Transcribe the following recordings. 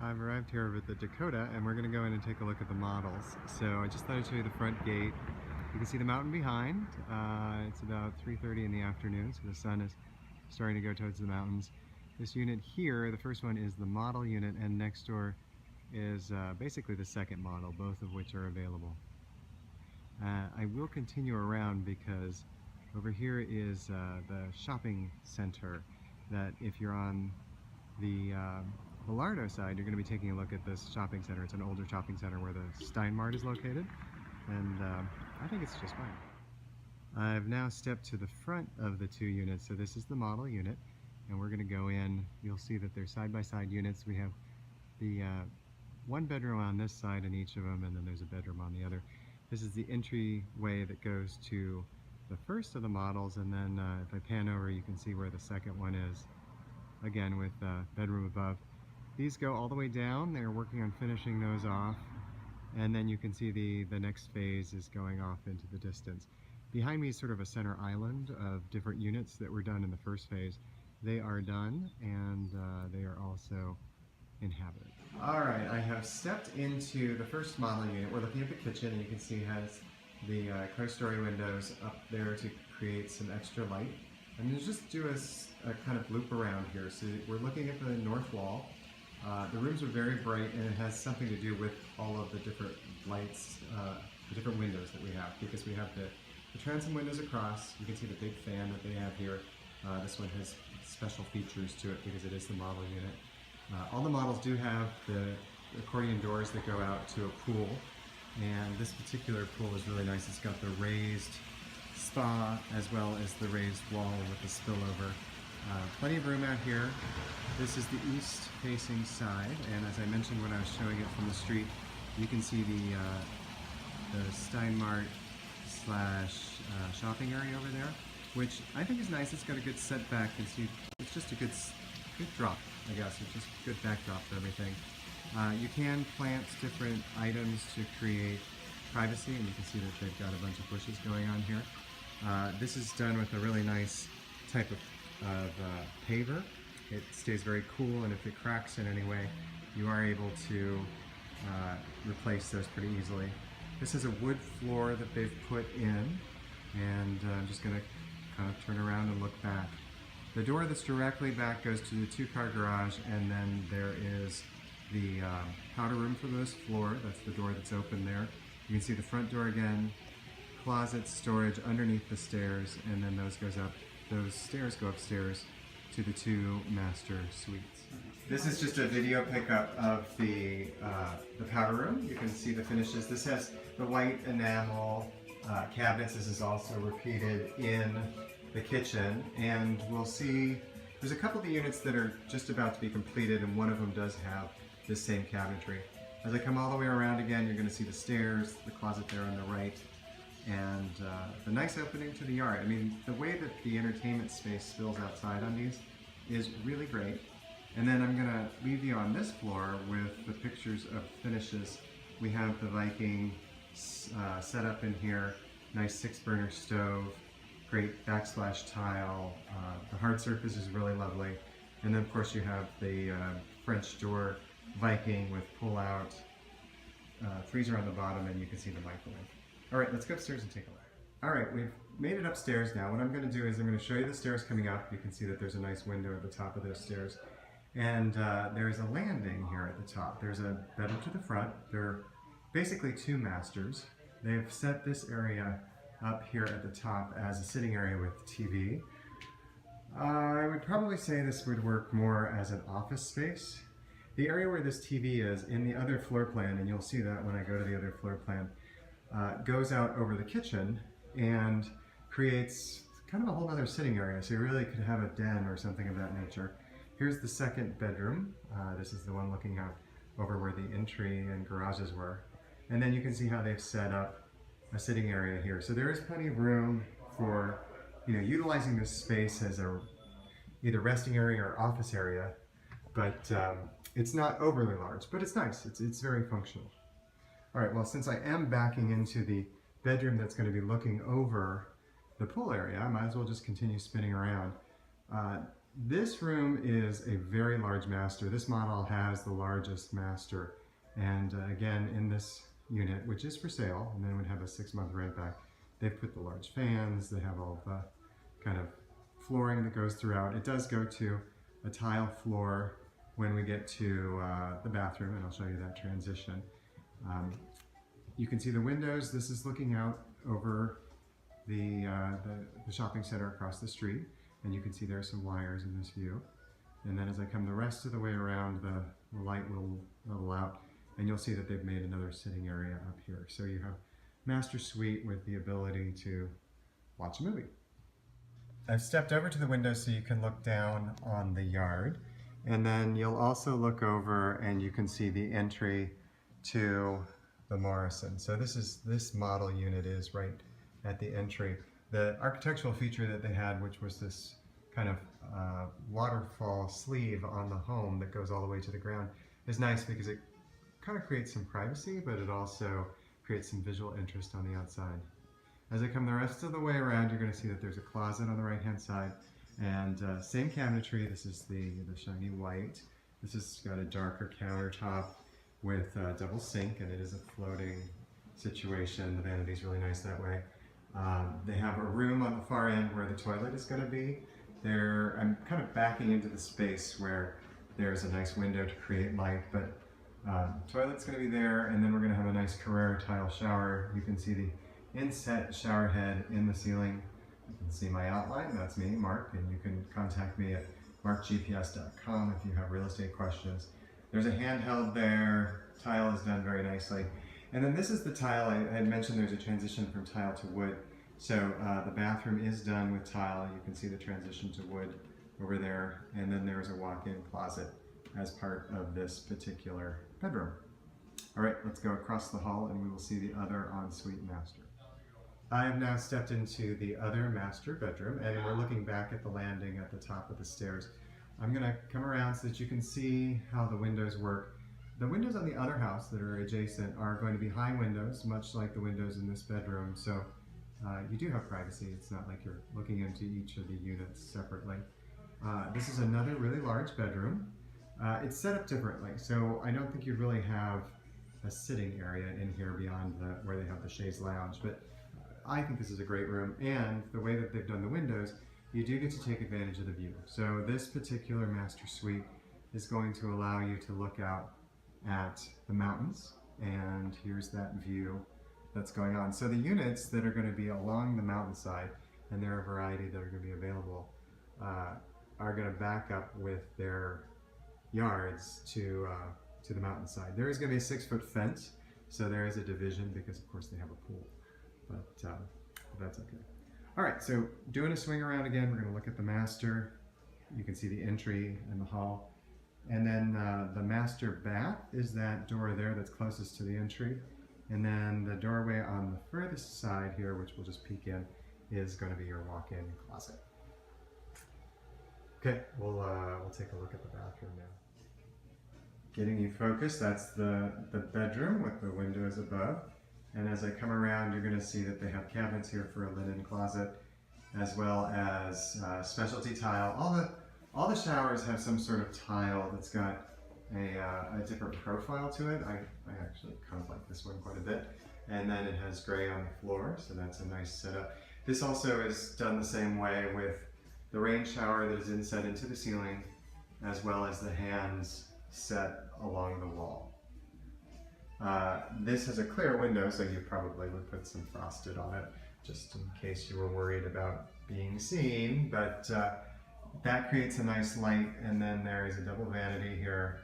I've arrived here over at the Dakota and we're going to go in and take a look at the models. So I just thought I'd show you the front gate. You can see the mountain behind. It's about 3:30 in the afternoon, so the sun is starting to go towards the mountains. This unit here, the first one, is the model unit, and next door is basically the second model, both of which are available. I will continue around because over here is the shopping center that if you're on the Bellardo side, you're going to be taking a look at this shopping center. It's an older shopping center where the Steinmart is located, and I think it's just fine. I've now stepped to the front of the two units, so this is the model unit, and we're going to go in. You'll see that they're side-by-side units. We have the one bedroom on this side in each of them, and then there's a bedroom on the other. This is the entryway that goes to the first of the models, and then if I pan over, you can see where the second one is, again with bedroom above. These go all the way down. They're working on finishing those off, and then you can see the next phase is going off into the distance. Behind me is sort of a center island of different units that were done in the first phase. They are done, and they are also inhabited. Alright, I have stepped into the first model unit. We're looking at the kitchen, and you can see it has the clerestory windows up there to create some extra light. I'm going to just do a kind of loop around here. So we're looking at the north wall. The rooms are very bright, and it has something to do with all of the different lights, the different windows that we have, because we have the transom windows across. You can see the big fan that they have here. This one has special features to it because it is the model unit. All the models do have the accordion doors that go out to a pool, and this particular pool is really nice. It's got the raised spa as well as the raised wall with the spillover. Plenty of room out here. This is the east facing side, and as I mentioned when I was showing it from the street, you can see the Steinmart / shopping area over there, which I think is nice. It's got a good setback, and see it's just a good drop, I guess. It's just a good backdrop for everything. You can plant different items to create privacy, and you can see that they've got a bunch of bushes going on here. This is done with a really nice type of paver. It stays very cool, and if it cracks in any way, you are able to replace those pretty easily. This is a wood floor that they've put in, and I'm just going to kind of turn around and look back. The door that's directly back goes to the two-car garage, and then there is the powder room for this floor. That's the door that's open there. You can see the front door again, closet storage underneath the stairs, and then those stairs go upstairs to the two master suites. This is just a video pickup of the powder room. You can see the finishes. This has the white enamel cabinets. This is also repeated in the kitchen, and we'll see there's a couple of the units that are just about to be completed, and one of them does have this same cabinetry. As I come all the way around again, you're going to see the stairs, the closet there on the right, and the nice opening to the yard. I mean, the way that the entertainment space spills outside on these is really great. And then I'm going to leave you on this floor with the pictures of finishes. We have the Viking set up in here, nice 6-burner stove, great backsplash tile. The hard surface is really lovely. And then of course you have the French door Viking with pull-out freezer on the bottom, and you can see the microwave. All right, let's go upstairs and take a look. All right, we've made it upstairs now. What I'm going to do is I'm going to show you the stairs coming up. You can see that there's a nice window at the top of those stairs. And there's a landing here at the top. There's a bedroom to the front. There are basically two masters. They've set this area up here at the top as a sitting area with TV. I would probably say this would work more as an office space. The area where this TV is in the other floor plan, and you'll see that when I go to the other floor plan, goes out over the kitchen and creates kind of a whole other sitting area. So you really could have a den or something of that nature. Here's the second bedroom. This is the one looking out over where the entry and garages were. And then you can see how they've set up a sitting area here. So there is plenty of room for, utilizing this space as a either resting area or office area, but it's not overly large, but it's nice. It's very functional. All right, well, since I am backing into the bedroom that's going to be looking over the pool area, I might as well just continue spinning around. This room is a very large master. This model has the largest master. And again, in this unit, which is for sale, and then would have a 6-month rent back, they've put the large fans, they have all the kind of flooring that goes throughout. It does go to a tile floor when we get to the bathroom, and I'll show you that transition. You can see the windows. This is looking out over the shopping center across the street, and you can see there are some wires in this view. And then as I come the rest of the way around, the light will level out, and you'll see that they've made another sitting area up here. So you have master suite with the ability to watch a movie. I've stepped over to the window so you can look down on the yard, and then you'll also look over and you can see the entry to the Morrison. So this model unit is right at the entry. The architectural feature that they had, which was this kind of waterfall sleeve on the home that goes all the way to the ground, is nice because it kind of creates some privacy, but it also creates some visual interest on the outside. As I come the rest of the way around, you're going to see that there's a closet on the right hand side, and same cabinetry. This is the shiny white. This has got a darker countertop with a double sink, and it is a floating situation. The vanity is really nice that way. They have a room on the far end where the toilet is going to be. I'm kind of backing into the space where there's a nice window to create light, but toilet's going to be there, and then we're going to have a nice Carrera tile shower. You can see the inset shower head in the ceiling. You can see my outline. That's me, Mark, and you can contact me at markgps.com if you have real estate questions. There's a handheld there. Tile is done very nicely. And then this is the tile. I had mentioned there's a transition from tile to wood. So the bathroom is done with tile. You can see the transition to wood over there. And then there's a walk-in closet as part of this particular bedroom. All right, let's go across the hall and we will see the other ensuite master. I have now stepped into the other master bedroom, and we're looking back at the landing at the top of the stairs. I'm going to come around so that you can see how the windows work. The windows on the other house that are adjacent are going to be high windows, much like the windows in this bedroom, so you do have privacy. It's not like you're looking into each of the units separately. This is another really large bedroom. It's set up differently, so I don't think you'd really have a sitting area in here beyond where they have the chaise lounge, but I think this is a great room, and the way that they've done the windows, you do get to take advantage of the view. So this particular master suite is going to allow you to look out at the mountains, and here's that view that's going on. So the units that are going to be along the mountainside, and there are a variety that are going to be available, are going to back up with their yards to the mountainside. There is going to be a 6-foot fence, so there is a division because of course they have a pool, but that's okay. All right, so doing a swing around again, we're going to look at the master. You can see the entry and the hall. And then the master bath is that door there that's closest to the entry. And then the doorway on the furthest side here, which we'll just peek in, is going to be your walk-in closet. Okay, we'll take a look at the bathroom now. Getting you focused, that's the bedroom with the windows above. And as I come around, you're going to see that they have cabinets here for a linen closet, as well as specialty tile. All the showers have some sort of tile that's got a different profile to it. I actually kind of like this one quite a bit. And then it has gray on the floor, so that's a nice setup. This also is done the same way with the rain shower that is inset into the ceiling, as well as the hands set along the wall. This has a clear window, so you probably would put some frosted on it, just in case you were worried about being seen, but that creates a nice light. And then there is a double vanity here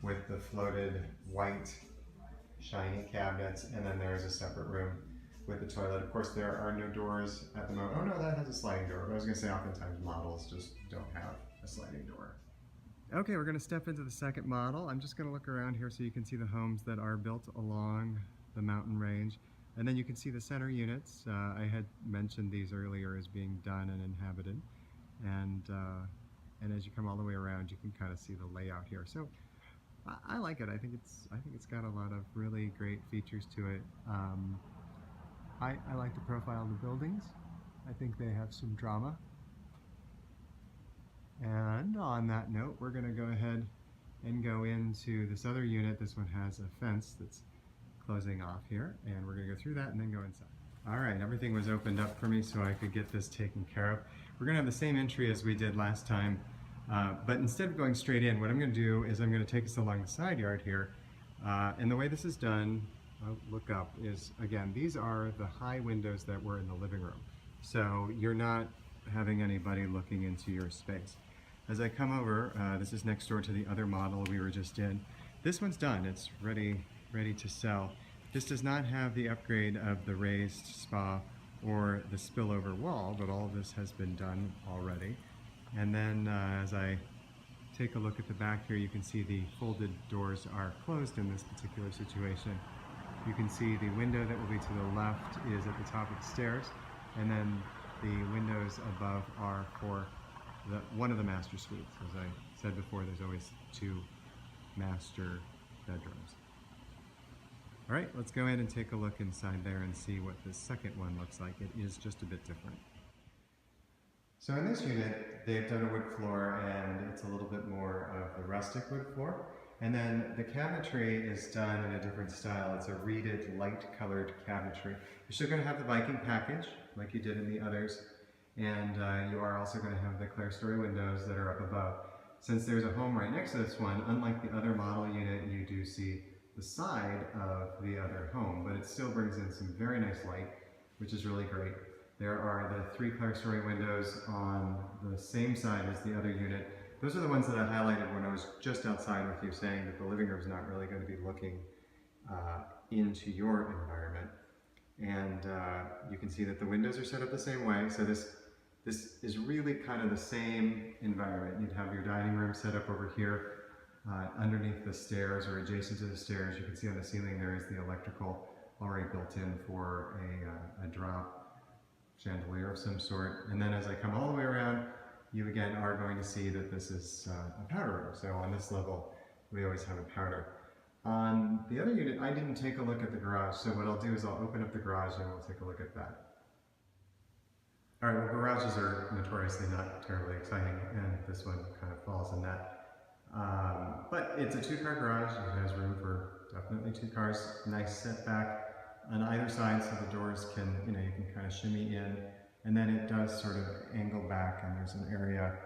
with the floated white shiny cabinets, and then there is a separate room with the toilet. Of course, there are no doors at the moment. Oh no, that has a sliding door. I was going to say oftentimes models just don't have a sliding door. Okay, we're going to step into the second model. I'm just going to look around here so you can see the homes that are built along the mountain range. And then you can see the center units. I had mentioned these earlier as being done and inhabited. And as you come all the way around, you can kind of see the layout here. So I like it. I think it's got a lot of really great features to it. I like the profile of the buildings. I think they have some drama. And on that note, we're going to go ahead and go into this other unit. This one has a fence that's closing off here, and we're going to go through that and then go inside. All right, everything was opened up for me so I could get this taken care of. We're going to have the same entry as we did last time, but instead of going straight in, what I'm going to do is I'm going to take us along the side yard here. And the way this is done, I'll look up, is again, these are the high windows that were in the living room. So you're not having anybody looking into your space. As I come over, this is next door to the other model we were just in. This one's done, it's ready to sell. This does not have the upgrade of the raised spa or the spillover wall, but all of this has been done already. And then as I take a look at the back here, you can see the folded doors are closed in this particular situation. You can see the window that will be to the left is at the top of the stairs, and then the windows above are for one of the master suites. As I said before, there's always 2 master bedrooms. All right, let's go ahead and take a look inside there and see what the second one looks like. It is just a bit different. So in this unit, they've done a wood floor, and it's a little bit more of the rustic wood floor. And then the cabinetry is done in a different style. It's a reeded, light-colored cabinetry. You're still going to have the Viking package, like you did in the others, and you are also going to have the clerestory windows that are up above. Since there's a home right next to this one, unlike the other model unit, you do see the side of the other home, but it still brings in some very nice light, which is really great. There are the 3 clerestory windows on the same side as the other unit. Those are the ones that I highlighted when I was just outside with you, saying that the living room is not really going to be looking into your environment. And you can see that the windows are set up the same way, so this is really kind of the same environment. You'd have your dining room set up over here underneath the stairs or adjacent to the stairs. You can see on the ceiling there is the electrical already built in for a drop chandelier of some sort. And then as I come all the way around, you again are going to see that this is a powder room. So on this level, we always have a powder. On the other unit, I didn't take a look at the garage. So what I'll do is I'll open up the garage and we'll take a look at that. All right, well, garages are notoriously not terribly exciting, and this one kind of falls in that. But it's a 2-car garage. It has room for definitely 2 cars. Nice setback on either side, so the doors can, you can kind of shimmy in, and then it does sort of angle back, and there's an area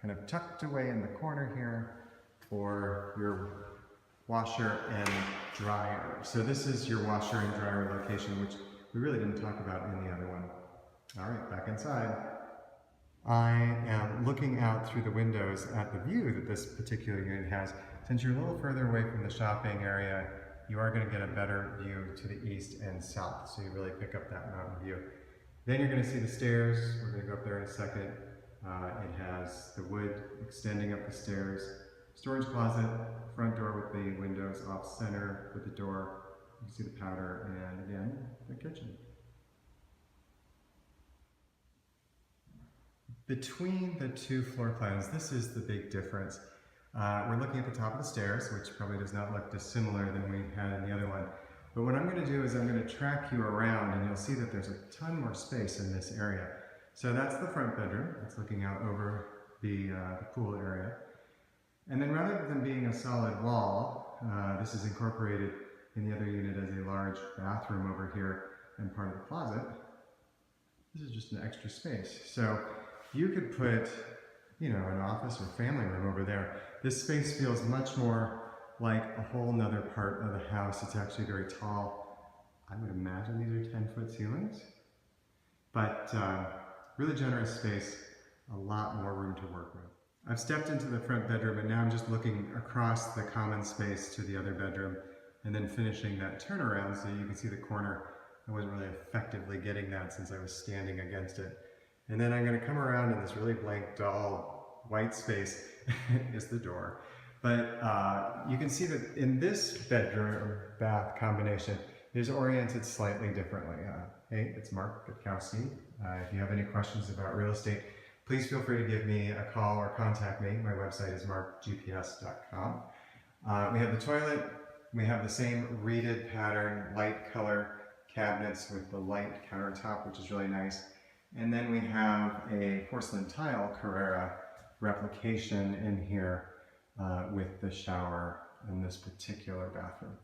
kind of tucked away in the corner here for your washer and dryer. So this is your washer and dryer location, which we really didn't talk about in the other one. All right, back inside. I am looking out through the windows at the view that this particular unit has. Since you're a little further away from the shopping area, you are going to get a better view to the east and south, so you really pick up that mountain view. Then you're going to see the stairs. We're going to go up there in a second. It has the wood extending up the stairs, storage closet, front door with the windows off center with the door. You can see the powder, and again, the kitchen. Between the 2 floor plans, this is the big difference. We're looking at the top of the stairs, which probably does not look dissimilar than we had in the other one. But what I'm going to do is I'm going to track you around, and you'll see that there's a ton more space in this area. So that's the front bedroom. It's looking out over the pool area. And then rather than being a solid wall, this is incorporated in the other unit as a large bathroom over here and part of the closet. This is just an extra space. So you could put, an office or family room over there. This space feels much more like a whole nother part of the house. It's actually very tall. I would imagine these are 10-foot ceilings. But really generous space, a lot more room to work with. I've stepped into the front bedroom, and now I'm just looking across the common space to the other bedroom and then finishing that turnaround so you can see the corner. I wasn't really effectively getting that since I was standing against it. And then I'm going to come around, and this really blank, dull, white space is the door. But you can see that in this bedroom-bath combination, it is oriented slightly differently. Hey, it's Mark Gutkowski. If you have any questions about real estate, please feel free to give me a call or contact me. My website is markgts.com. We have the toilet. We have the same reeded pattern, light color cabinets with the light countertop, which is really nice. And then we have a porcelain tile Carrera replication in here with the shower in this particular bathroom.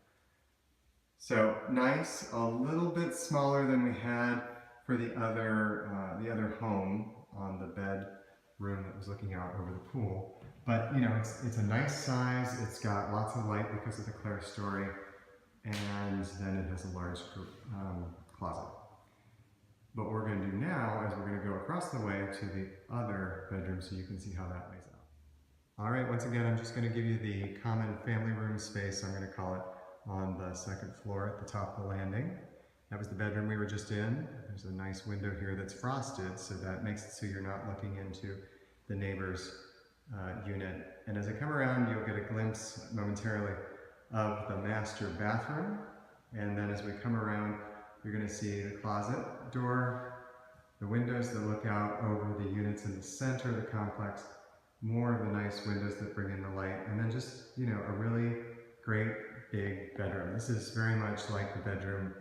So nice, a little bit smaller than we had for the other home on the bedroom that was looking out over the pool. But you know, it's a nice size. It's got lots of light because of the clerestory, and then it has a large closet. But what we're going to do now is we're going to go across the way to the other bedroom so you can see how that lays out. All right, once again, I'm just going to give you the common family room space, I'm going to call it, on the second floor at the top of the landing. That was the bedroom we were just in. There's a nice window here that's frosted, so that makes it so you're not looking into the neighbor's unit. And as I come around, you'll get a glimpse momentarily of the master bathroom. And then as we come around, you're going to see the closet door, the windows that look out over the units in the center of the complex, more of the nice windows that bring in the light, and then just, you know, a really great big bedroom. This is very much like the bedroom,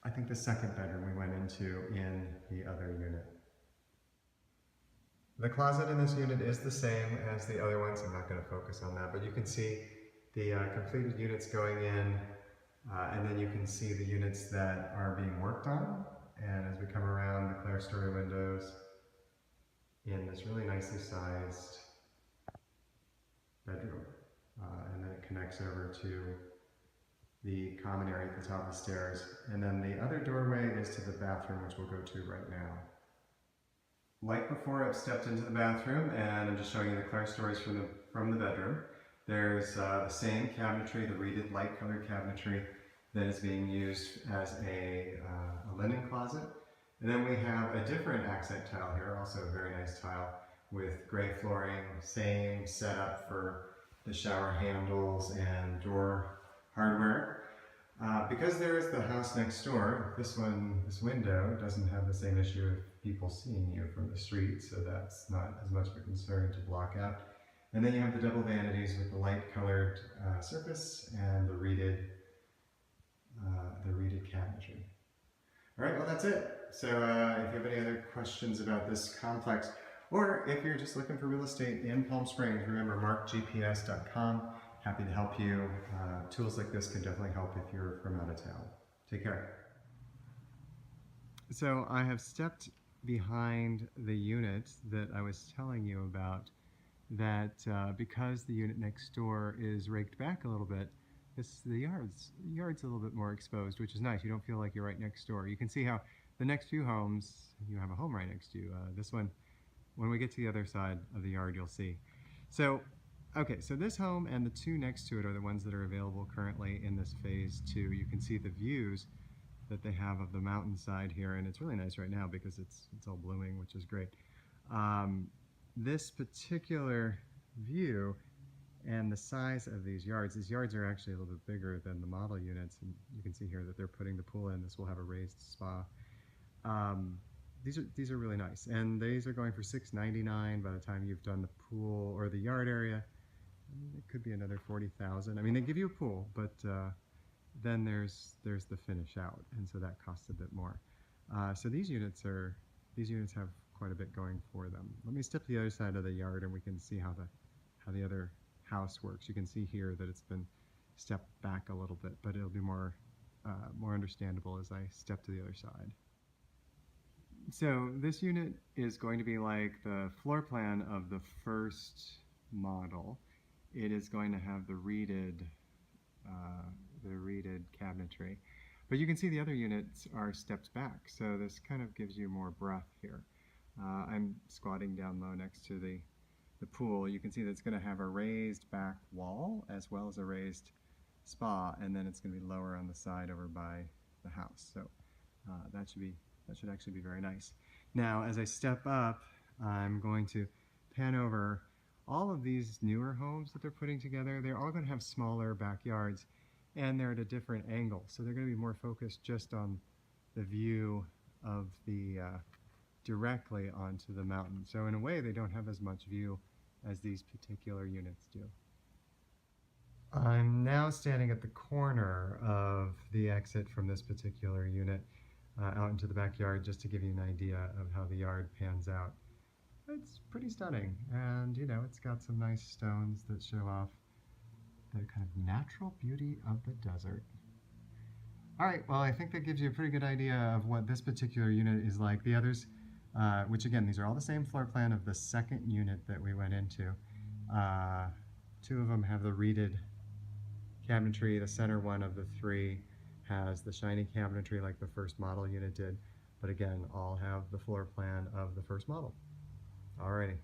I think the second bedroom we went into in the other unit. The closet in this unit is the same as the other ones. I'm not going to focus on that, but you can see the completed units going in, and then you can see the units that are being worked on. And as we come around, the clerestory windows in this really nicely sized bedroom. And then it connects over to the common area at the top of the stairs. And then the other doorway is to the bathroom, which we'll go to right now. Like before, I've stepped into the bathroom and I'm just showing you the clerestories from the bedroom. There's the same cabinetry, the reeded light colored cabinetry that is being used as a linen closet. And then we have a different accent tile here, also a very nice tile with gray flooring, same setup for the shower handles and door hardware. Because there is the house next door, this window doesn't have the same issue of people seeing you from the street, so that's not as much of a concern to block out. And then you have the double vanities with the light colored surface and the reeded cabinetry. All right, well that's it. So if you have any other questions about this complex, or if you're just looking for real estate in Palm Springs, remember MarkGTV.com. Happy to help you. Tools like this can definitely help if you're from out of town. Take care. So I have stepped behind the unit that I was telling you about, that because the unit next door is raked back a little bit, the yard's a little bit more exposed, which is nice. You don't feel like you're right next door. You can see how the next few homes, you have a home right next to you. This one, when we get to the other side of the yard, you'll see. So, okay, so this home and the two next to it are the ones that are available currently in this phase 2. You can see the views that they have of the mountainside here, and it's really nice right now because it's all blooming, which is great. This particular view and the size of these yards are actually a little bit bigger than the model units, and you can see here that they're putting the pool in. This will have a raised spa. These are really nice, and these are going for $699 by the time you've done the pool or the yard area. It could be another $40,000. I mean, they give you a pool, but then there's the finish out, and so that costs a bit more. So these units have quite a bit going for them. Let me step to the other side of the yard, and we can see how the other house works. You can see here that it's been stepped back a little bit, but it'll be more understandable as I step to the other side. So this unit is going to be like the floor plan of the first model. It is going to have the reeded cabinetry, but you can see the other units are stepped back, so this kind of gives you more breath here. I'm squatting down low next to the pool. You can see that it's going to have a raised back wall as well as a raised spa, and then it's going to be lower on the side over by the house. So that should actually be very nice. Now, as I step up, I'm going to pan over all of these newer homes that they're putting together. They're all going to have smaller backyards, and they're at a different angle, so they're going to be more focused just on the view of the directly onto the mountain. So in a way, they don't have as much view as these particular units do. I'm now standing at the corner of the exit from this particular unit out into the backyard, just to give you an idea of how the yard pans out. it's pretty stunning. And you know, it's got some nice stones that show off the kind of natural beauty of the desert. All right, well, I think that gives you a pretty good idea of what this particular unit is like. The others, which again, these are all the same floor plan of the second unit that we went into. Two of them have the reeded cabinetry. The center one of the three has the shiny cabinetry like the first model unit did, but again, all have the floor plan of the first model. Alrighty.